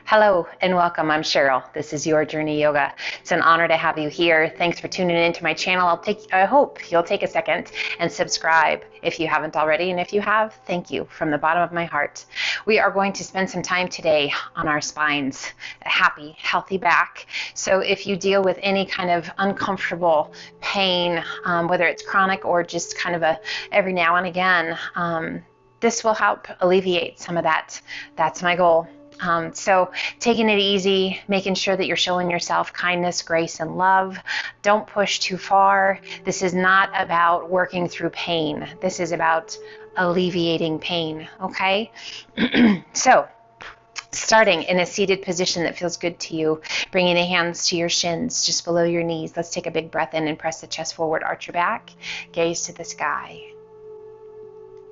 Hello and welcome. I'm Cheryl. This is Your Journey Yoga. It's an honor to have you here. Thanks for tuning into my channel. I hope you'll take a second and subscribe if you haven't already. And if you have, thank you from the bottom of my heart. We are going to spend some time today on our spines, a happy, healthy back. So if you deal with any kind of uncomfortable pain, whether it's chronic or just kind of a every now and again, this will help alleviate some of that. That's my goal. So taking it easy, making sure that you're showing yourself kindness, grace, and love. Don't push too far. This is not about working through pain. This is about alleviating pain, okay? So starting in a seated position that feels good to you, bringing the hands to your shins, just below your knees. Let's take a big breath in and press the chest forward, arch your back, gaze to the sky.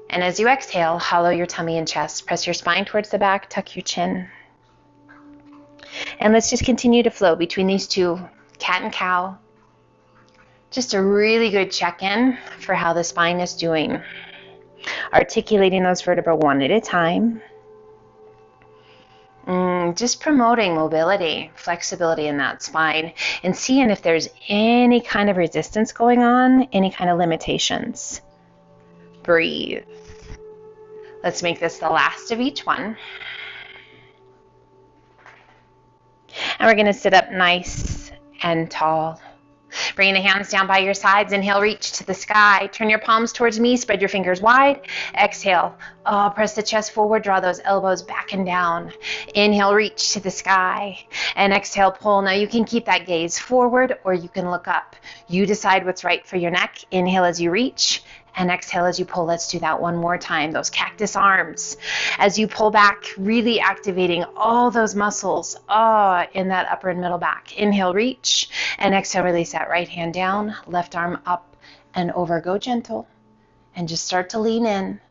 And as you exhale, hollow your tummy and chest. Press your spine towards the back, tuck your chin. And let's just continue to flow between these two, cat and cow. Just a really good check-in for how the spine is doing. Articulating those vertebrae one at a time. Just promoting mobility, flexibility in that spine, and seeing if there's any kind of resistance going on, any kind of limitations. Breathe. Let's make this the last of each one. And we're going to sit up nice and tall. Bringing the hands down by your sides. Inhale, reach to the sky. Turn your palms towards me. Spread your fingers wide. Exhale. Press the chest forward. Draw those elbows back and down. Inhale, reach to the sky. And exhale, pull. Now you can keep that gaze forward or you can look up. You decide what's right for your neck. Inhale as you reach. And exhale as you pull. Let's do that one more time. Those cactus arms. As you pull back, really activating all those muscles in that upper and middle back. Inhale, reach. And exhale, release that right hand down. Left arm up and over. Go gentle. And just start to lean in.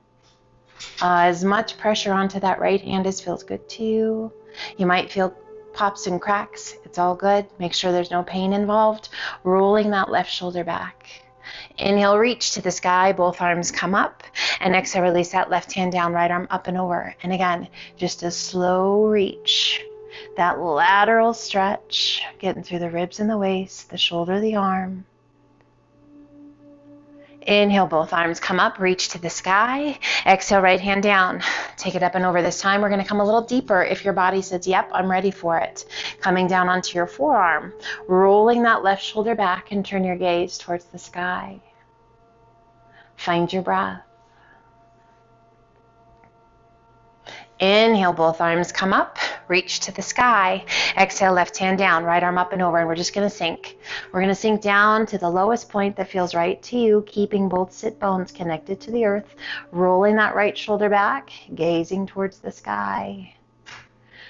As much pressure onto that right hand as feels good to you. You might feel pops and cracks. It's all good. Make sure there's no pain involved. Rolling that left shoulder back. Inhale, reach to the sky, both arms come up, and exhale, release that left hand down, right arm up and over. And again, just a slow reach, that lateral stretch, getting through the ribs and the waist, the shoulder, the arm. Inhale, both arms come up, reach to the sky. Exhale, right hand down. Take it up and over. This time we're going to come a little deeper if your body says, yep, I'm ready for it. Coming down onto your forearm, rolling that left shoulder back and turn your gaze towards the sky. Find your breath. Inhale, both arms come up, reach to the sky. Exhale, left hand down, right arm up and over, and we're just going to sink. We're going to sink down to the lowest point that feels right to you, keeping both sit bones connected to the earth, rolling that right shoulder back, gazing towards the sky.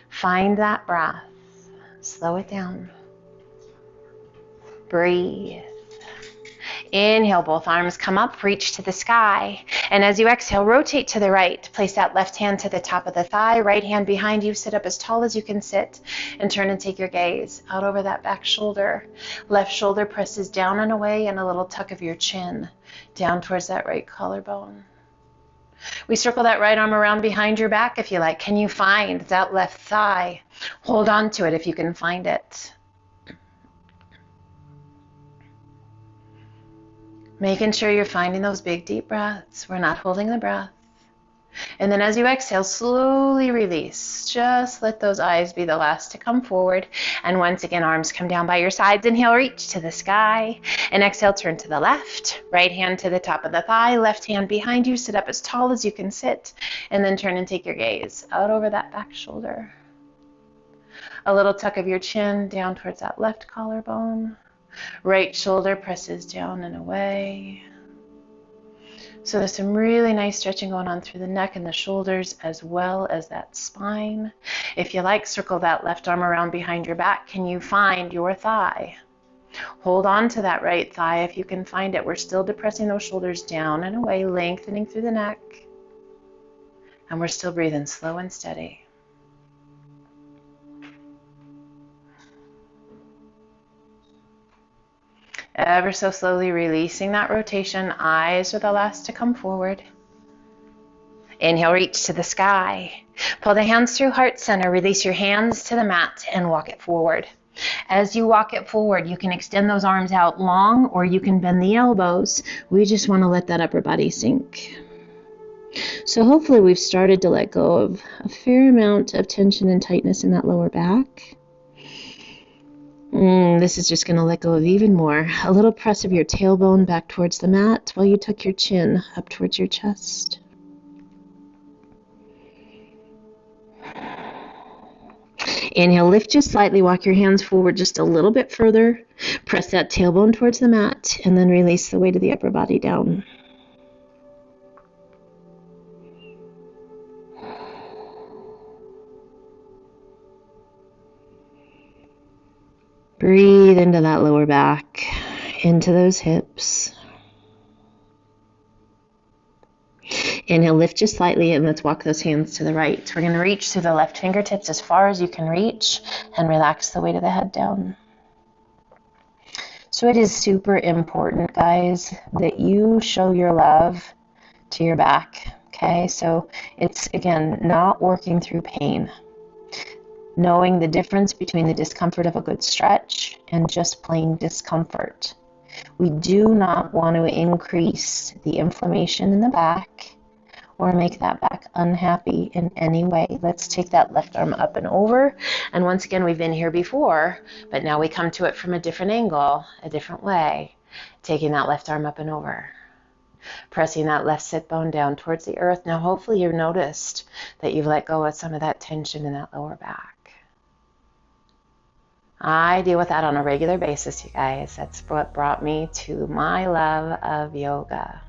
Find that breath. Slow it down. Breathe. Inhale, both arms come up, reach to the sky. And as you exhale, rotate to the right. Place that left hand to the top of the thigh, right hand behind you. Sit up as tall as you can sit and turn and take your gaze out over that back shoulder. Left shoulder presses down and away and a little tuck of your chin down towards that right collarbone. We circle that right arm around behind your back if you like. Can you find that left thigh? Hold on to it if you can find it. Making sure you're finding those big deep breaths. We're not holding the breath. And then as you exhale, slowly release. Just let those eyes be the last to come forward. And once again, arms come down by your sides. Inhale, reach to the sky. And exhale, turn to the left. Right hand to the top of the thigh. Left hand behind you. Sit up as tall as you can sit. And then turn and take your gaze out over that back shoulder. A little tuck of your chin down towards that left collarbone. Right shoulder presses down and away. So there's some really nice stretching going on through the neck and the shoulders as well as that spine. If you like, circle that left arm around behind your back. Can you find your thigh? Hold on to that right thigh if you can find it. We're still depressing those shoulders down and away, lengthening through the neck. And we're still breathing slow and steady. Ever so slowly releasing that rotation. Eyes are the last to come forward. Inhale, reach to the sky. Pull the hands through heart center. Release your hands to the mat and walk it forward. As you walk it forward, you can extend those arms out long or you can bend the elbows. We just want to let that upper body sink. So hopefully we've started to let go of a fair amount of tension and tightness in that lower back. This is just going to let go of even more. A little press of your tailbone back towards the mat while you tuck your chin up towards your chest. Inhale, lift just slightly, walk your hands forward just a little bit further. Press that tailbone towards the mat and then release the weight of the upper body down. Breathe into that lower back, into those hips. Inhale, lift just slightly, and let's walk those hands to the right. We're going to reach through the left fingertips as far as you can reach and relax the weight of the head down. So it is super important, guys, that you show your love to your back, okay? So it's, again, not working through pain. Knowing the difference between the discomfort of a good stretch and just plain discomfort. We do not want to increase the inflammation in the back or make that back unhappy in any way. Let's take that left arm up and over. And once again, we've been here before, but now we come to it from a different angle, a different way. Taking that left arm up and over. Pressing that left sit bone down towards the earth. Now, hopefully you've noticed that you've let go of some of that tension in that lower back. I deal with that on a regular basis, you guys. That's what brought me to my love of yoga.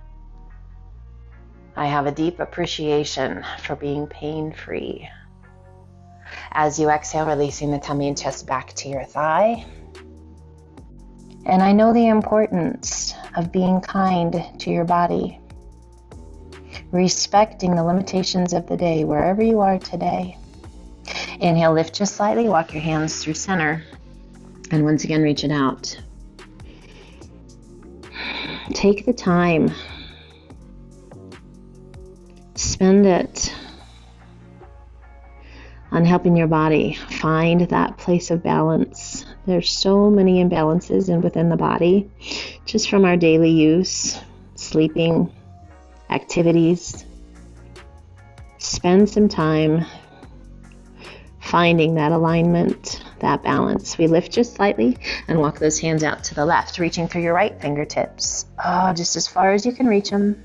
I have a deep appreciation for being pain-free. As you exhale, releasing the tummy and chest back to your thigh. And I know the importance of being kind to your body, respecting the limitations of the day wherever you are today. Inhale, lift just slightly, walk your hands through center, and once again, reach it out. Take the time. Spend it on helping your body find that place of balance. There's so many imbalances within the body, just from our daily use, sleeping, activities. Spend some time finding that alignment, that balance. We lift just slightly and walk those hands out to the left, reaching through your right fingertips. Just as far as you can reach them,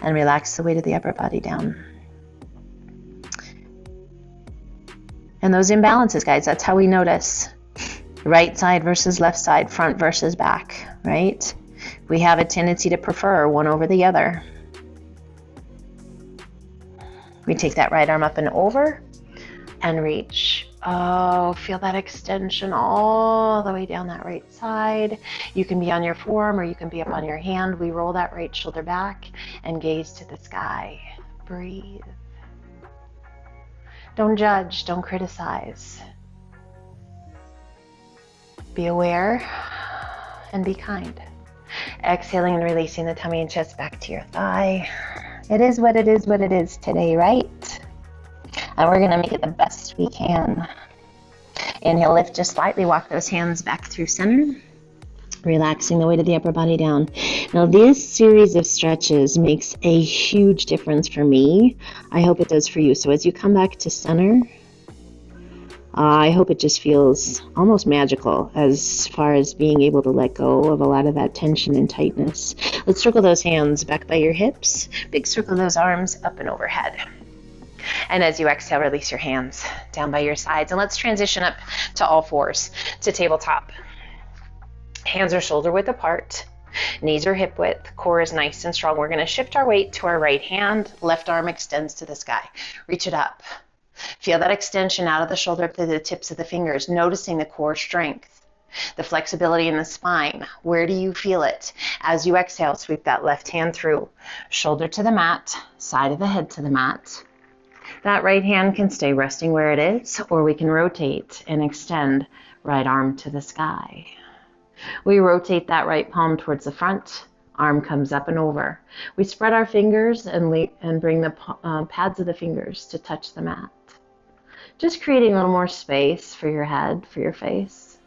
and relax the weight of the upper body down. And those imbalances, guys, that's how we notice. Right side versus left side, front versus back, right? We have a tendency to prefer one over the other. We take that right arm up and over and reach. Feel that extension all the way down that right side. You can be on your forearm or you can be up on your hand. We roll that right shoulder back and gaze to the sky. Breathe. Don't judge, don't criticize. Be aware and be kind. Exhaling and releasing the tummy and chest back to your thigh. It is what it is today, right? And we're going to make it the best we can. Inhale, lift just slightly, walk those hands back through center, relaxing the weight of the upper body down. Now, this series of stretches makes a huge difference for me. I hope it does for you. So as you come back to center, I hope it just feels almost magical as far as being able to let go of a lot of that tension and tightness. Let's circle those hands back by your hips. Big circle those arms up and overhead. And as you exhale, release your hands down by your sides. And let's transition up to all fours, to tabletop. Hands are shoulder width apart. Knees are hip width. Core is nice and strong. We're going to shift our weight to our right hand. Left arm extends to the sky. Reach it up. Feel that extension out of the shoulder to the tips of the fingers, noticing the core strength, the flexibility in the spine. Where do you feel it? As you exhale, sweep that left hand through. Shoulder to the mat, side of the head to the mat. That right hand can stay resting where it is, or we can rotate and extend right arm to the sky. We rotate that right palm towards the front, Arm comes up and over. We spread our fingers and bring the pads of the fingers to touch the mat. Just creating a little more space for your head, for your face.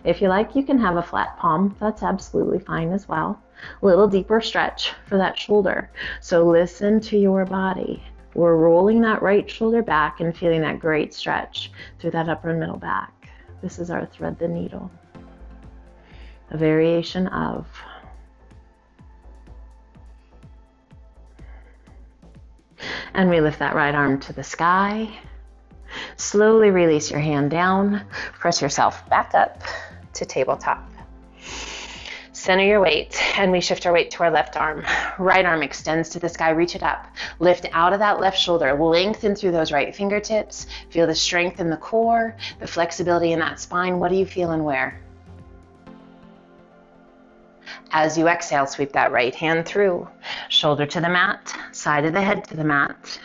If you like, you can have a flat palm. That's absolutely fine as well. A little deeper stretch for that shoulder. So listen to your body. We're rolling that right shoulder back and feeling that great stretch through that upper and middle back. This is our thread the needle. A variation of. And we lift that right arm to the sky. Slowly release your hand down. Press yourself back up to tabletop. Center your weight, and we shift our weight to our left arm. Right arm extends to the sky, reach it up. Lift out of that left shoulder, lengthen through those right fingertips. Feel the strength in the core, the flexibility in that spine. What do you feel and where? As you exhale, sweep that right hand through. Shoulder to the mat, side of the head to the mat.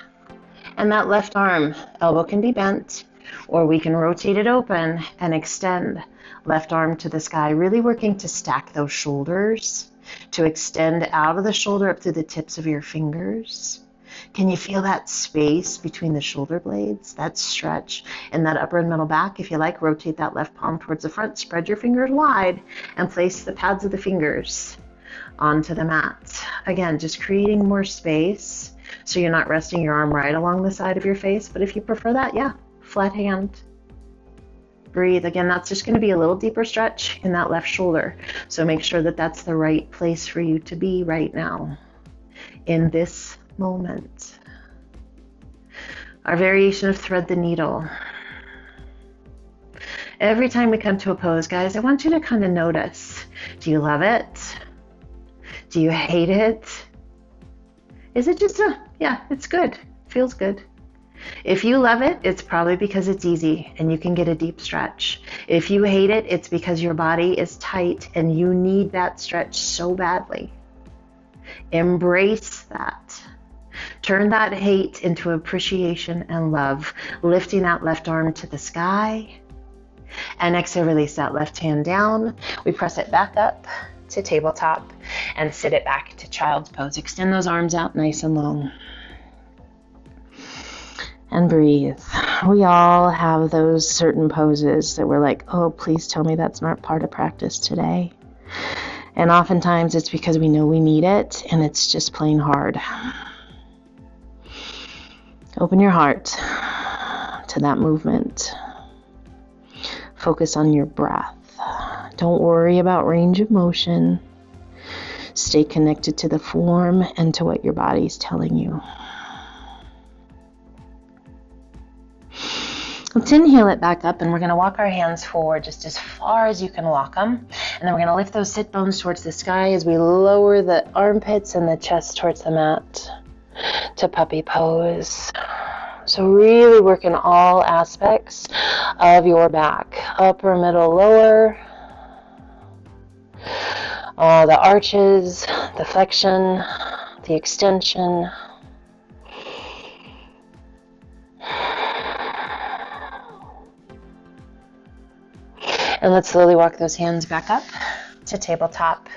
And that left arm, elbow can be bent, or we can rotate it open and extend. Left arm to the sky, really working to stack those shoulders, to extend out of the shoulder up through the tips of your fingers. Can you feel that space between the shoulder blades, that stretch in that upper and middle back? If you like, rotate that left palm towards the front, spread your fingers wide, and place the pads of the fingers onto the mat. Again, just creating more space so you're not resting your arm right along the side of your face, but if you prefer that, yeah, flat hand. Breathe. Again, that's just going to be a little deeper stretch in that left shoulder. So make sure that that's the right place for you to be right now in this moment. Our variation of thread the needle. Every time we come to a pose, guys, I want you to kind of notice. Do you love it? Do you hate it? Is it just yeah, it's good. Feels good. If you love it, it's probably because it's easy and you can get a deep stretch. If you hate it, it's because your body is tight and you need that stretch so badly. Embrace that. Turn that hate into appreciation and love, lifting that left arm to the sky. And exhale, release that left hand down. We press it back up to tabletop and sit it back to child's pose. Extend those arms out nice and long. And breathe. We all have those certain poses that we're like, oh, please tell me that's not part of practice today. And oftentimes it's because we know we need it and it's just plain hard. Open your heart to that movement. Focus on your breath. Don't worry about range of motion. Stay connected to the form and to what your body's telling you. Let's inhale it back up, and we're going to walk our hands forward just as far as you can walk them. And then we're going to lift those sit bones towards the sky as we lower the armpits and the chest towards the mat to puppy pose. So really work in all aspects of your back. Upper, middle, lower. The arches, the flexion, the extension. And let's slowly walk those hands back up to tabletop.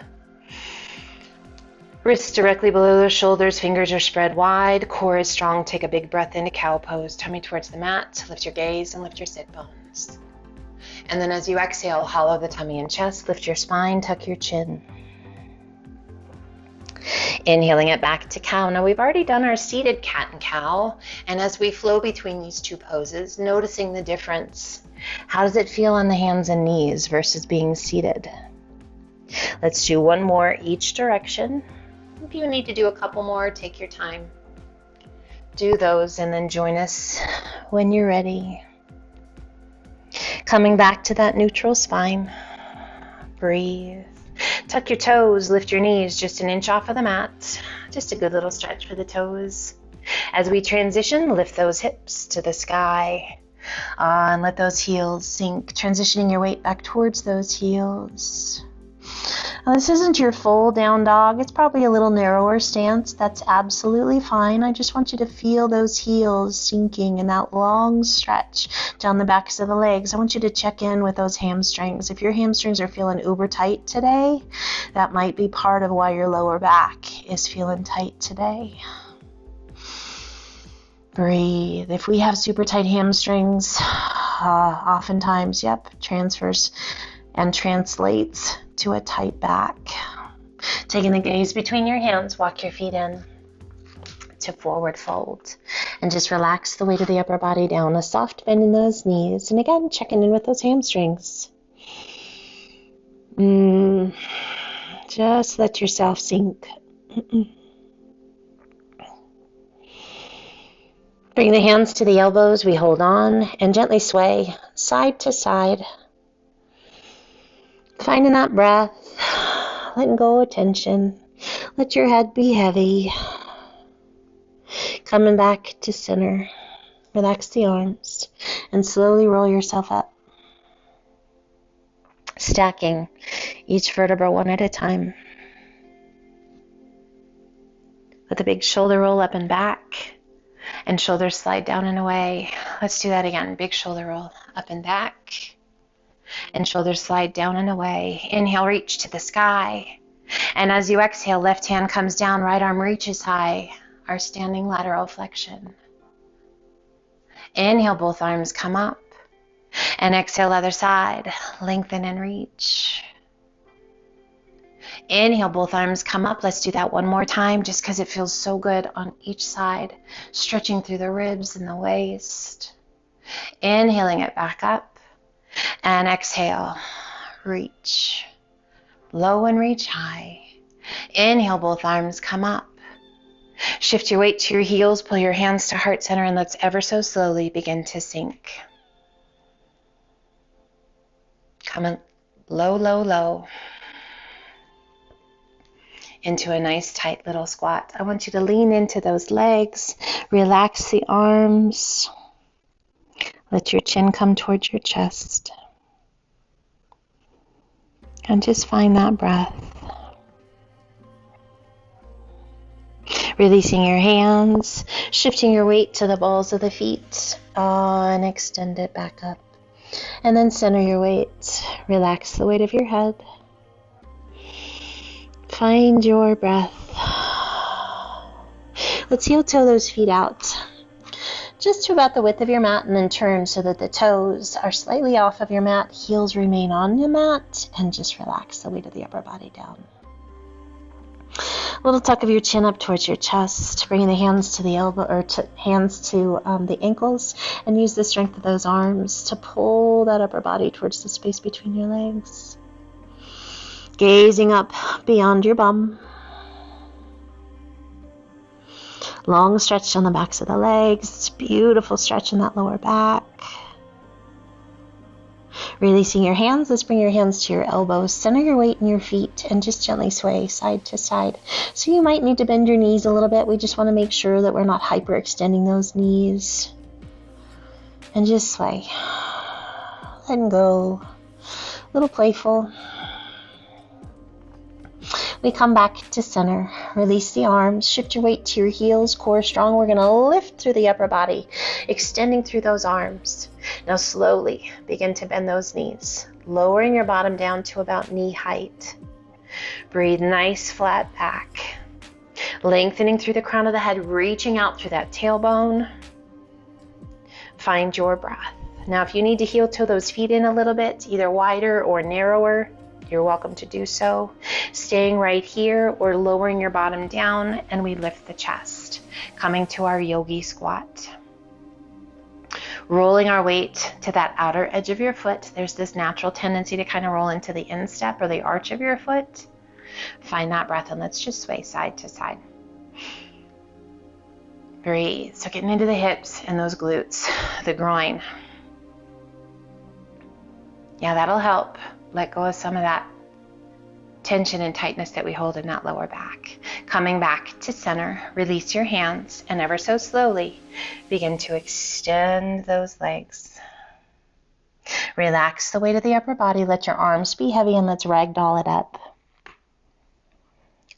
Wrists directly below the shoulders, fingers are spread wide, core is strong. Take a big breath into cow pose, tummy towards the mat, lift your gaze and lift your sit bones. And then as you exhale, hollow the tummy and chest, lift your spine, tuck your chin. Inhaling it back to cow. Now we've already done our seated cat and cow, and as we flow between these two poses, noticing the difference. How does it feel on the hands and knees versus being seated? Let's do one more each direction. If you need to do a couple more, take your time. Do those and then join us when you're ready. Coming back to that neutral spine. Breathe. Tuck your toes, lift your knees just an inch off of the mat. Just a good little stretch for the toes. As we transition, lift those hips to the sky. And let those heels sink, transitioning your weight back towards those heels. Now, this isn't your full down dog. It's probably a little narrower stance. That's absolutely fine. I just want you to feel those heels sinking in that long stretch down the backs of the legs. I want you to check in with those hamstrings. If your hamstrings are feeling uber tight today, that might be part of why your lower back is feeling tight today. Breathe. If we have super tight hamstrings, oftentimes, transfers and translates to a tight back. Taking the gaze between your hands, walk your feet in to forward fold. And just relax the weight of the upper body down, a soft bend in those knees. And again, checking in with those hamstrings. Just let yourself sink. Bring the hands to the elbows. We hold on and gently sway side to side. Finding that breath, letting go of tension. Let your head be heavy. Coming back to center. Relax the arms and slowly roll yourself up. Stacking each vertebra one at a time. Let the big shoulder roll up and back and shoulders slide down and away. Let's do that again. Big shoulder roll up and back. And shoulders slide down and away. Inhale, reach to the sky. And as you exhale, left hand comes down, right arm reaches high. Our standing lateral flexion. Inhale, both arms come up. And exhale, other side. Lengthen and reach. Inhale, both arms come up. Let's do that one more time just because it feels so good on each side. Stretching through the ribs and the waist. Inhaling it back up. And exhale, reach, low and reach high. Inhale, both arms come up. Shift your weight to your heels, pull your hands to heart center, and let's ever so slowly begin to sink. Coming low, low, low. Into a nice tight little squat. I want you to lean into those legs, relax the arms. Let your chin come towards your chest. And just find that breath. Releasing your hands, shifting your weight to the balls of the feet, and extend it back up. And then center your weight. Relax the weight of your head. Find your breath. Let's heel toe those feet out. Just to about the width of your mat, and then turn so that the toes are slightly off of your mat, heels remain on the mat, and just relax the weight of the upper body down. A little tuck of your chin up towards your chest, bringing the hands to the elbow or hands to the ankles, and use the strength of those arms to pull that upper body towards the space between your legs. Gazing up beyond your bum. Long stretch on the backs of the legs. Beautiful stretch in that lower back. Releasing your hands. Let's bring your hands to your elbows. Center your weight in your feet and just gently sway side to side. So you might need to bend your knees a little bit. We just want to make sure that we're not hyperextending those knees. And just sway. Letting go. A little playful. We come back to center. Release the arms. Shift your weight to your heels. Core strong. We're going to lift through the upper body, extending through those arms. Now slowly begin to bend those knees, lowering your bottom down to about knee height. Breathe nice flat back. Lengthening through the crown of the head, reaching out through that tailbone. Find your breath. Now if you need to heel toe those feet in a little bit, either wider or narrower, you're welcome to do so. Staying right here or lowering your bottom down, and we lift the chest, coming to our yogi squat. Rolling our weight to that outer edge of your foot. There's this natural tendency to kind of roll into the instep or the arch of your foot. Find that breath, and let's just sway side to side. Breathe. So getting into the hips and those glutes, the groin. Yeah, that'll help. Let go of some of that tension and tightness that we hold in that lower back. Coming back to center, release your hands, and ever so slowly begin to extend those legs. Relax the weight of the upper body. Let your arms be heavy, and let's ragdoll it up.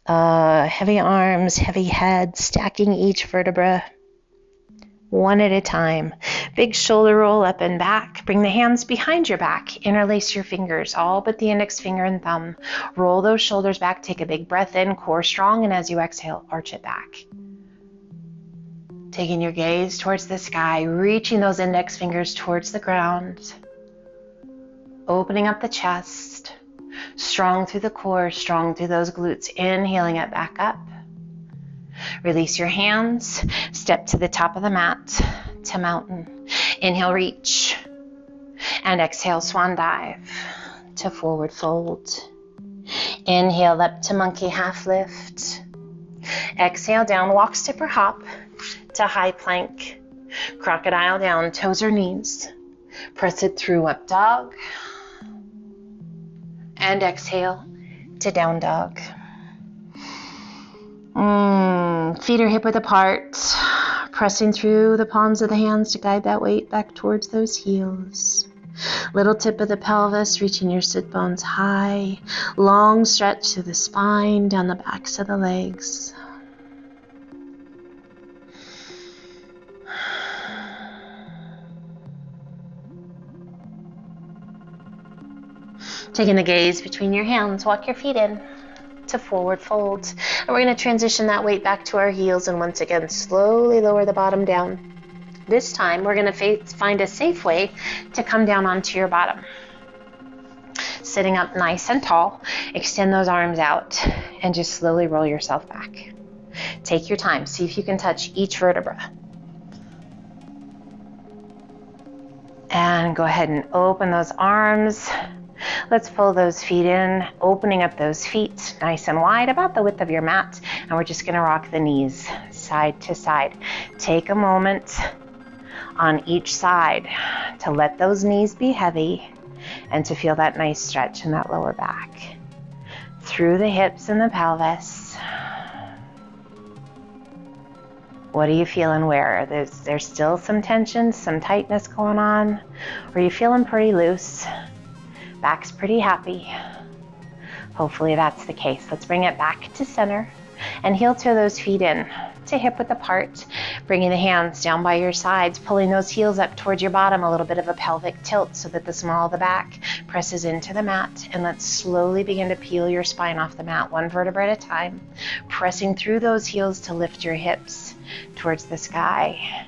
Heavy arms, heavy head, stacking each vertebra one at a time. Big shoulder roll up and back. Bring the hands behind your back. Interlace your fingers, all but the index finger and thumb. Roll those shoulders back. Take a big breath in, core strong, and as you exhale, arch it back. Taking your gaze towards the sky, reaching those index fingers towards the ground. Opening up the chest. Strong through the core, strong through those glutes. Inhaling it back up. Release your hands. Step to the top of the mat to mountain. Inhale, reach. And exhale, swan dive to forward fold. Inhale up to monkey half lift. Exhale, down walk, step or hop to high plank. Crocodile down, toes or knees. Press it through, up dog. And exhale to down dog. Feet are hip width apart. Pressing through the palms of the hands to guide that weight back towards those heels. Little tip of the pelvis, reaching your sit bones high. Long stretch through the spine, down the backs of the legs. Taking the gaze between your hands, walk your feet in to forward fold. And we're going to transition that weight back to our heels and once again slowly lower the bottom down. This time we're going to find a safe way to come down onto your bottom. Sitting up nice and tall, extend those arms out and just slowly roll yourself back. Take your time, see if you can touch each vertebra. And go ahead and open those arms. Let's pull those feet in, opening up those feet nice and wide, about the width of your mat. And we're just going to rock the knees side to side. Take a moment on each side to let those knees be heavy and to feel that nice stretch in that lower back. Through the hips and the pelvis. What are you feeling where? There's still some tension, some tightness going on? Or are you feeling pretty loose? Back's pretty happy. Hopefully that's the case. Let's bring it back to center and heel toe those feet in to hip width apart. Bringing the hands down by your sides, pulling those heels up towards your bottom, a little bit of a pelvic tilt so that the small of the back presses into the mat. And let's slowly begin to peel your spine off the mat, one vertebra at a time, pressing through those heels to lift your hips towards the sky.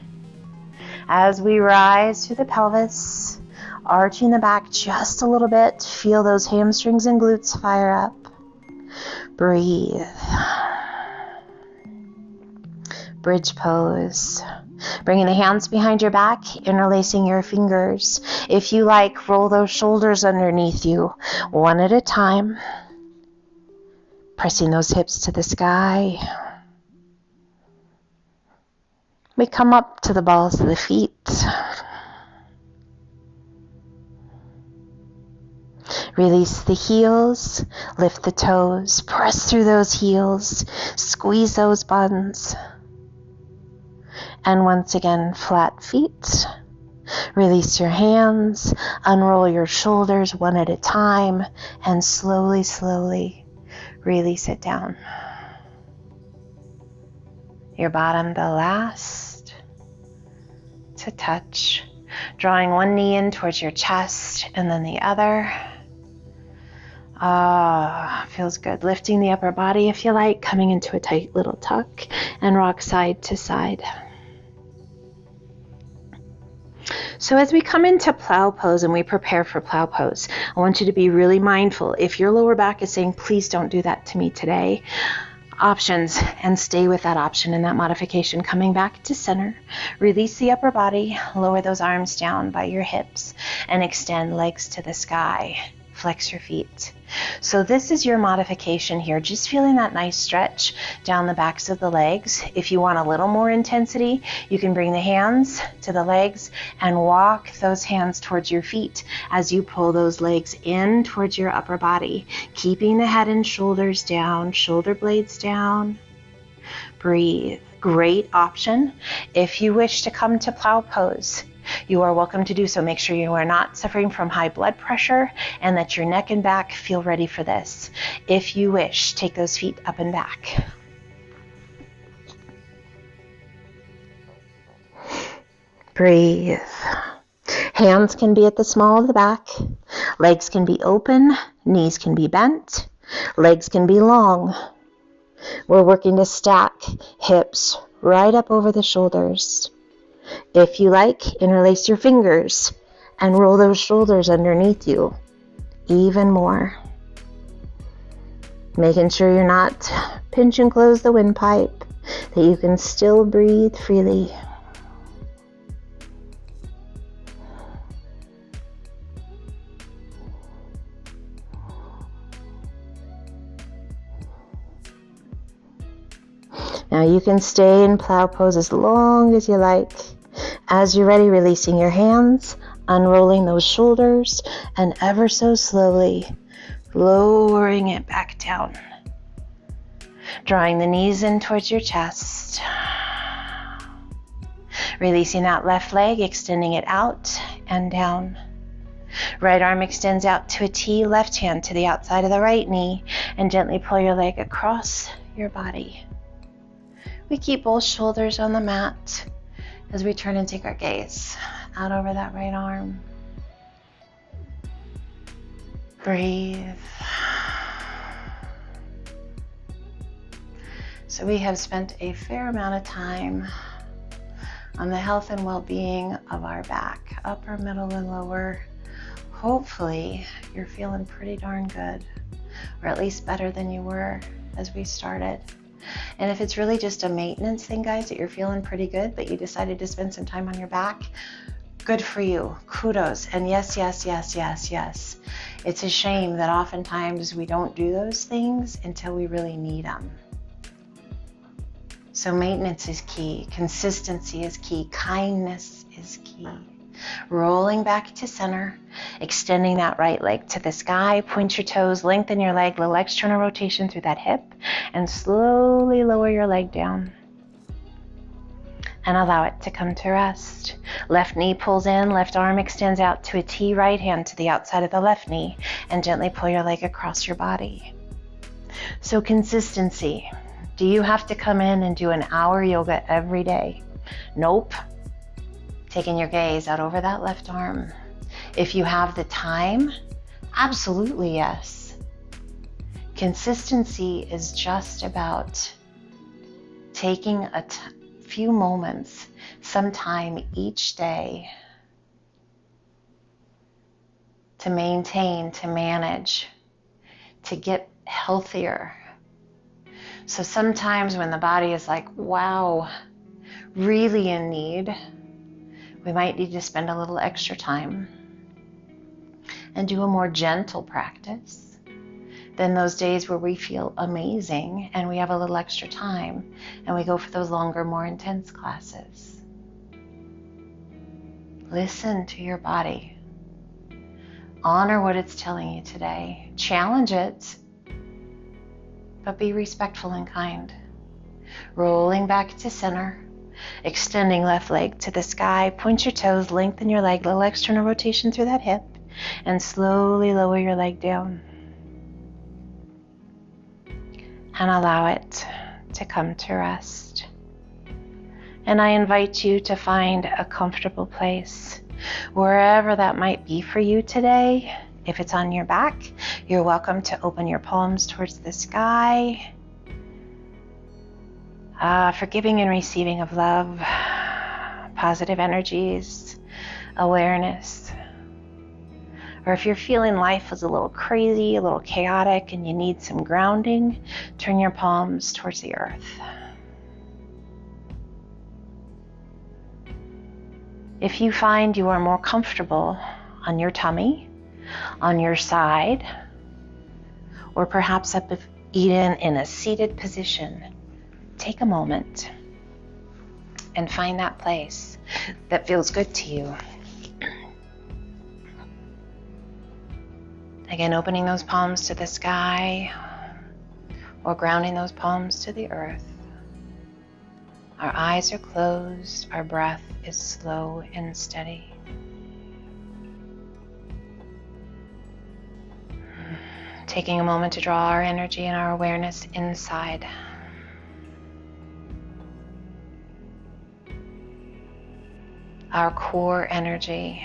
As we rise through the pelvis, arching the back just a little bit, feel those hamstrings and glutes fire up. Breathe. Bridge pose. Bringing the hands behind your back, interlacing your fingers. If you like, roll those shoulders underneath you, one at a time. Pressing those hips to the sky. We come up to the balls of the feet. Release the heels, lift the toes, press through those heels, squeeze those buns. And once again, flat feet. Release your hands, unroll your shoulders one at a time, and slowly, slowly release it down. Your bottom the last to touch. Drawing one knee in towards your chest and then the other. Feels good. Lifting the upper body if you like, coming into a tight little tuck and rock side to side. So as we come into plow pose and we prepare for plow pose, I want you to be really mindful. If your lower back is saying, please don't do that to me today, options, and stay with that option and that modification. Coming back to center, release the upper body, lower those arms down by your hips and extend legs to the sky. Flex your feet. So this is your modification here, just feeling that nice stretch down the backs of the legs. If you want a little more intensity, you can bring the hands to the legs and walk those hands towards your feet as you pull those legs in towards your upper body, keeping the head and shoulders down, shoulder blades down. Breathe. Great option if you wish to come to plow pose. you are welcome to do so. Make sure you are not suffering from high blood pressure and that your neck and back feel ready for this. If you wish, take those feet up and back. Breathe. Hands can be at the small of the back. Legs can be open. Knees can be bent. Legs can be long. We're working to stack hips right up over the shoulders. If you like, interlace your fingers and roll those shoulders underneath you even more. Making sure you're not pinch and close the windpipe, that you can still breathe freely. Now you can stay in plow pose as long as you like. As you're ready, releasing your hands, unrolling those shoulders, and ever so slowly lowering it back down. Drawing the knees in towards your chest. Releasing that left leg, extending it out and down. Right arm extends out to a T, left hand to the outside of the right knee, and gently pull your leg across your body. We keep both shoulders on the mat as we turn and take our gaze out over that right arm. Breathe. So we have spent a fair amount of time on the health and well-being of our back, upper, middle, and lower. Hopefully you're feeling pretty darn good, or at least better than you were as we started. And if it's really just a maintenance thing, guys, that you're feeling pretty good, but you decided to spend some time on your back, good for you. Kudos. And yes, yes, yes, yes, yes. It's a shame that oftentimes we don't do those things until we really need them. So maintenance is key. Consistency is key. Kindness is key. Rolling back to center, extending that right leg to the sky, point your toes, lengthen your leg, little external rotation through that hip, and slowly lower your leg down. And allow it to come to rest. Left knee pulls in, left arm extends out to a T, right hand to the outside of the left knee, and gently pull your leg across your body. So consistency. Do you have to come in and do an hour yoga every day? Nope. Taking your gaze out over that left arm. If you have the time, absolutely yes. Consistency is just about taking a few moments, sometime each day, to maintain, to manage, to get healthier. So sometimes when the body is like, wow, really in need, we might need to spend a little extra time and do a more gentle practice than those days where we feel amazing and we have a little extra time and we go for those longer, more intense classes. Listen to your body. Honor what it's telling you today. Challenge it, but be respectful and kind. Rolling back to center. Extending left leg to the sky, point your toes, lengthen your leg, little external rotation through that hip, and slowly lower your leg down. And allow it to come to rest. And I invite you to find a comfortable place, wherever that might be for you today. If it's on your back, you're welcome to open your palms towards the sky. Forgiving and receiving of love, positive energies, awareness. Or if you're feeling life is a little crazy, a little chaotic, and you need some grounding, turn your palms towards the earth. If you find you are more comfortable on your tummy, on your side, or perhaps up even in a seated position, take a moment and find that place that feels good to you. Again, opening those palms to the sky or grounding those palms to the earth. Our eyes are closed, our breath is slow and steady. Taking a moment to draw our energy and our awareness inside. Our core energy,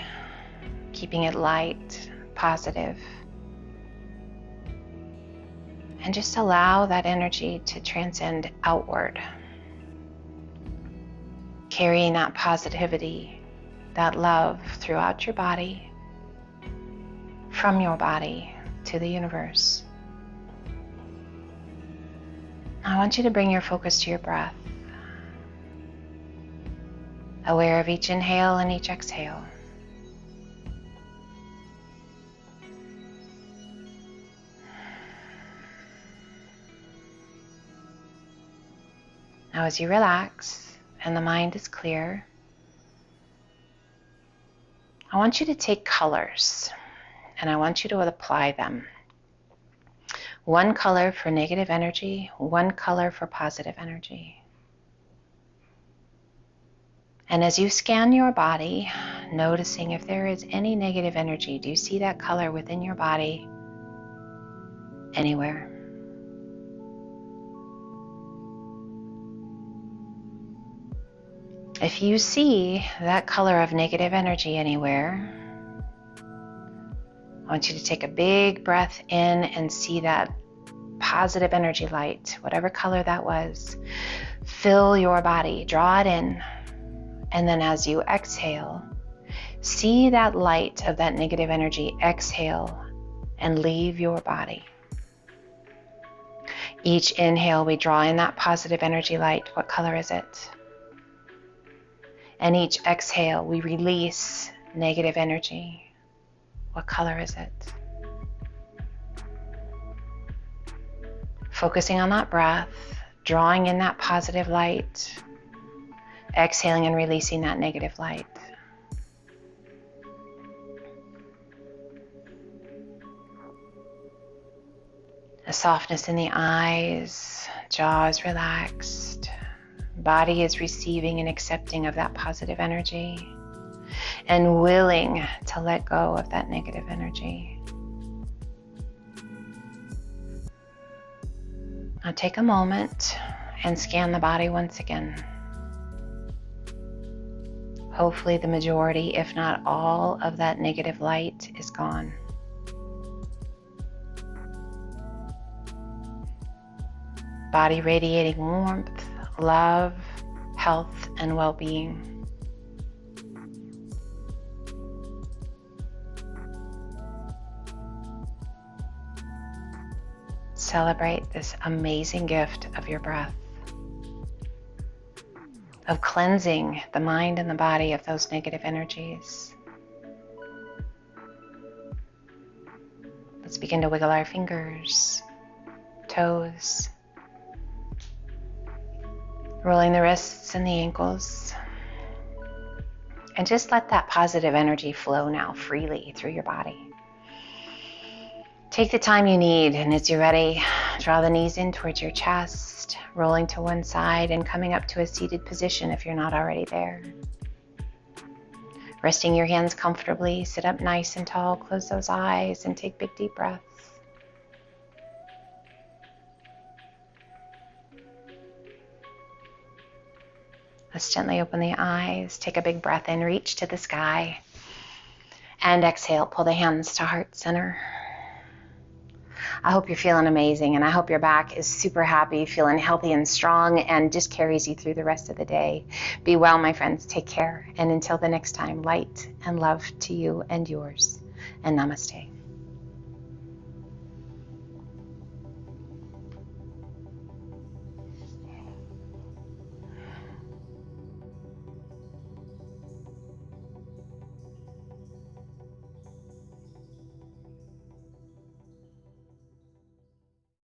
keeping it light, positive. And just allow that energy to transcend outward. Carrying that positivity, that love throughout your body, from your body to the universe. I want you to bring your focus to your breath. Aware of each inhale and each exhale. Now as you relax and the mind is clear, I want you to take colors and I want you to apply them. One color for negative energy, one color for positive energy. And as you scan your body, noticing if there is any negative energy, do you see that color within your body anywhere? If you see that color of negative energy anywhere, I want you to take a big breath in and see that positive energy light, whatever color that was, fill your body, draw it in. And then as you exhale, see that light of that negative energy exhale and leave your body. Each inhale, we draw in that positive energy light. What color is it? And each exhale, we release negative energy. What color is it? Focusing on that breath, drawing in that positive light, exhaling and releasing that negative light. A softness in the eyes, jaw is relaxed, body is receiving and accepting of that positive energy and willing to let go of that negative energy. Now take a moment and scan the body once again. Hopefully the majority, if not all, of that negative light is gone. Body radiating warmth, love, health, and well-being. Celebrate this amazing gift of your breath, of cleansing the mind and the body of those negative energies. Let's begin to wiggle our fingers, toes, rolling the wrists and the ankles. And just let that positive energy flow now freely through your body. Take the time you need, and as you're ready, draw the knees in towards your chest, rolling to one side and coming up to a seated position if you're not already there. Resting your hands comfortably, sit up nice and tall, close those eyes, and take big deep breaths. Let's gently open the eyes, take a big breath in, reach to the sky, and exhale, pull the hands to heart center. I hope you're feeling amazing, and I hope your back is super happy, feeling healthy and strong, and just carries you through the rest of the day. Be well, my friends. Take care. And until the next time, light and love to you and yours. And namaste.